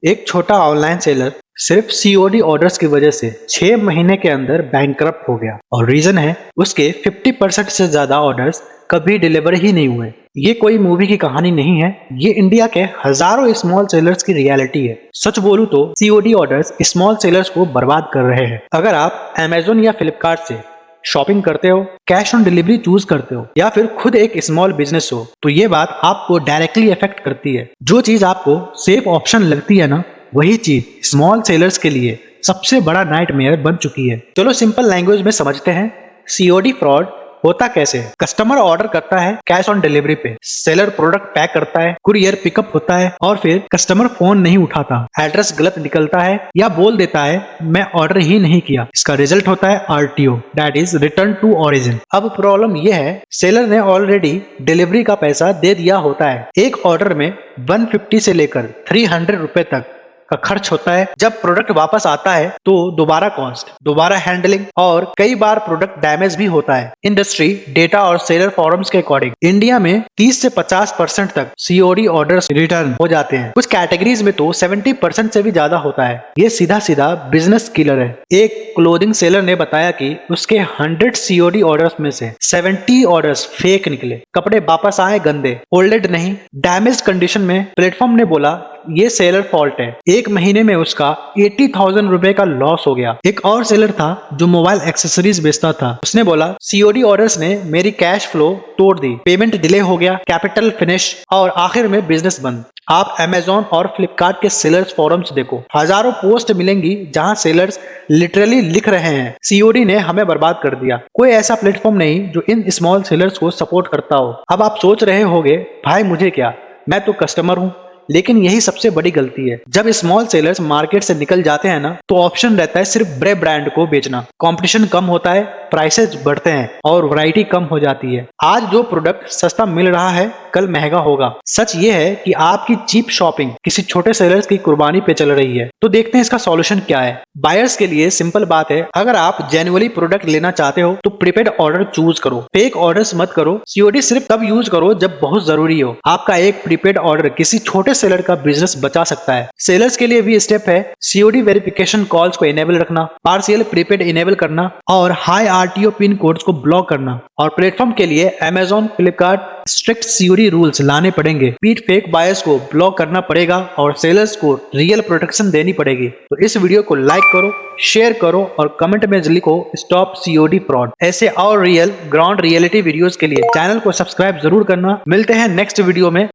एक छोटा online seller सिर्फ सीओडी ऑर्डर्स की वजह से 6 महीने के अंदर बैंकरप्ट हो गया और रीजन है उसके 50% से ज्यादा ऑर्डर्स कभी डिलीवर ही नहीं हुए। ये कोई मूवी की कहानी नहीं है, ये इंडिया के हजारों स्मॉल सेलर्स की रियलिटी है। सच बोलूं तो सीओडी ऑर्डर्स स्मॉल सेलर्स को बर्बाद कर रहे हैं। अगर आप अमेजोन या फ्लिपकार्ट से शॉपिंग करते हो, कैश ऑन डिलीवरी चूज करते हो या फिर खुद एक स्मॉल बिजनेस हो, तो ये बात आपको डायरेक्टली अफेक्ट करती है। जो चीज आपको सेफ ऑप्शन लगती है ना, वही चीज स्मॉल सेलर्स के लिए सबसे बड़ा नाइटमेयर बन चुकी है। चलो सिंपल लैंग्वेज में समझते हैं। सीओडी फ्रॉड होता कैसे है? कस्टमर ऑर्डर करता है कैश ऑन डिलीवरी पे, सेलर प्रोडक्ट पैक करता है, कुरियर पिकअप होता है और फिर कस्टमर फोन नहीं उठाता, एड्रेस गलत निकलता है या बोल देता है मैं ऑर्डर ही नहीं किया। इसका रिजल्ट होता है RTO, that is return to origin. अब प्रॉब्लम यह है, सेलर ने ऑलरेडी डिलीवरी का पैसा दे दिया होता है। एक ऑर्डर में 150 से लेकर 300 रुपए तक का खर्च होता है। जब प्रोडक्ट वापस आता है तो दोबारा कॉस्ट, दोबारा हैंडलिंग और कई बार प्रोडक्ट डैमेज भी होता है। इंडस्ट्री डेटा और सेलर फॉरम्स के अकॉर्डिंग इंडिया में 30 से 50% तक सीओडी ऑर्डर्स रिटर्न हो जाते हैं। कुछ कैटेगरीज में तो 70% से भी ज्यादा होता है। ये सीधा सीधा बिजनेस किलर है। एक क्लोथिंग सेलर ने बताया कि उसके 100 सीओडी ऑर्डर्स में से 70 ऑर्डर्स फेक निकले। कपड़े वापस आए गंदे, फोल्डेड नहीं, डैमेज कंडीशन में। प्लेटफॉर्म ने बोला ये सेलर फॉल्ट है। एक महीने में उसका 80,000 रुपए का लॉस हो गया। एक और सेलर था जो मोबाइल एक्सेसरीज बेचता था। उसने बोला सीओडी ऑर्डर्स ने मेरी कैश फ्लो तोड़ दी, पेमेंट डिले हो गया, कैपिटल फिनिश और आखिर में बिजनेस बंद। आप अमेजोन और फ्लिपकार्ट के सेलर्स फोरम्स देखो, हजारों पोस्ट मिलेंगी जहां सेलर्स लिटरली लिख रहे हैं सीओडी ने हमें बर्बाद कर दिया। कोई ऐसा प्लेटफॉर्म नहीं जो इन स्मॉल सेलर्स को सपोर्ट करता हो। अब आप सोच रहे होंगे भाई मुझे क्या, मैं तो कस्टमर हूँ। लेकिन यही सबसे बड़ी गलती है। जब स्मॉल सेलर्स मार्केट से निकल जाते हैं ना, तो ऑप्शन रहता है सिर्फ बड़े ब्रांड को बेचना। कंपटीशन कम होता है, प्राइसेस बढ़ते हैं और वैरायटी कम हो जाती है। आज जो प्रोडक्ट सस्ता मिल रहा है कल महंगा होगा। सच ये है कि आपकी चीप शॉपिंग किसी छोटे सेलर्स की कुर्बानी पे चल रही है। तो देखते हैं इसका सॉल्यूशन क्या है। बायर्स के लिए सिंपल बात है, अगर आप जेन्युइनली प्रोडक्ट लेना चाहते हो तो प्रीपेड ऑर्डर चूज करो। फेक ऑर्डर्स मत करो। सीओडी सिर्फ तब यूज करो जब बहुत जरूरी हो। आपका एक प्रीपेड ऑर्डर किसी छोटे सेलर का बिजनेस बचा सकता है। सेलर्स के लिए भी स्टेप है सीओडी वेरिफिकेशन कॉल्स को इनेबल रखना, पार्शियल प्रीपेड इनेबल करना और हाई आरटीओ पिन कोड्स को ब्लॉक करना। और प्लेटफॉर्म के लिए Amazon, Flipkart strict COD rules लाने पड़ेंगे। पीट फेक बायर्स को ब्लॉक करना पड़ेगा और सेलर्स को रियल प्रोटेक्शन देनी पड़ेगी। तो इस वीडियो को लाइक करो, शेयर करो और कमेंट में लिखो स्टॉप सीओडी फ्रॉड। ऐसे और रियल ग्राउंड रियलिटी वीडियोस के लिए चैनल को सब्सक्राइब जरूर करना। मिलते हैं नेक्स्ट वीडियो में।